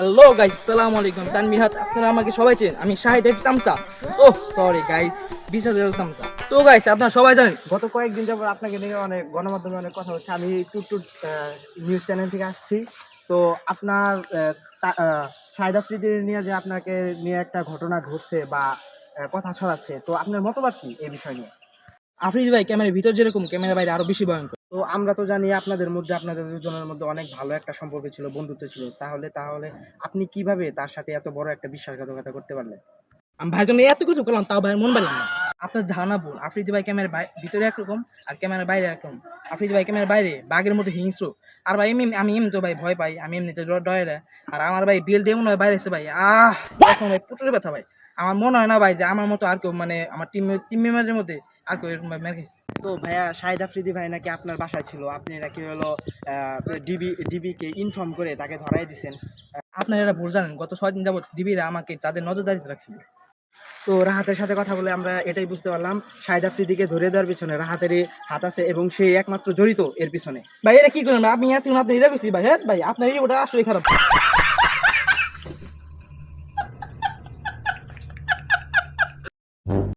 Hello guys, আসসালামু আলাইকুম। তানভীর হাত, আপনারা আমাকে সবাই চেনেন, আমি শাহিদের তামসা। ওহ সরি গাইস, বিশ্বাসের তামসা। তো গাইস, আপনারা সবাই জানেন গত কয়েকদিন যাবত আপনাকে নিয়ে অনেক গণমাধ্যমে অনেক কথা হচ্ছে। আমি টুট নিউজ চ্যানেল থেকে আসছি। তো আপনার শাহিদ আফ্রিদি নিয়ে যে আপনাকে নিয়ে একটা ঘটনা ঘটছে বা কথা ছড়াচ্ছে, তো আপনার মতবাদ কি এই বিষয় নিয়ে? আফ্রিদি ভাই ক্যামেরার ভিতর যেরকম, ক্যামেরার বাইরে আরো বেশি ভয়ঙ্কর। তো আমরা তো জানি আপনাদের দুজনের মধ্যে অনেক ভালো একটা সম্পর্ক ছিল, বন্ধুত্ব ছিল। তাহলে আপনি কিভাবে তার সাথে এত বড় একটা বিশ্বাসঘাতকতা করতে পারলেন? আমি ভাইয়ের জন্য এত কিছু করলাম, তাও ভাইয়ের মন পাইলাম না। আপনার ধারণা ভুল। আফ্রিদি ভাই ক্যামেরার ভিতরে একরকম, আর ক্যামেরার বাইরে একরকম। আফ্রিদি ভাই ক্যামেরার বাইরে বাঘের মতো হিংস্র। আর ভাই আমি এমনি তো ভাই ভয় পাই, আমি এমনিতে ডরে। আর আমার ভাই বিল দিয়ে মনে হয় বাইরে এসে ভাই তখন ভাই প্রচুর ব্যথা ভাই। আমার মনে হয় না ভাই যে আমার মতো আর কেউ, মানে আমার টিম মেম্বারদের মধ্যে আর কেউ এরকম ভাই মেরে খাইছে। তো ভাইয়া, শাহিদ আফ্রিদি ভাই নাকি আপনার বাসায় ছিল, আপনি নাকি হলো ডিবি কে ইনফর্ম করে তাকে ধরাই দিছেন। আপনারা এটা ভুল জানেন, গত 6 দিন যাবত ডিবিরা আমাকে তাদের নজরদারিতে রাখছিল। তো রাহাতের সাথে কথা বলে আমরা এটাই বুঝতে পারলাম, শাহিদ আফ্রিদিকে ধরে দেওয়ার পিছনে রাহাতেরই হাত আছে এবং সে একমাত্র জড়িত এর পিছনে। ভাই এটা কি করেন? আমি এত আপনি এটা করছি ভাই। হ্যাঁ ভাই, আপনার এই ওটা আসলে খারাপ।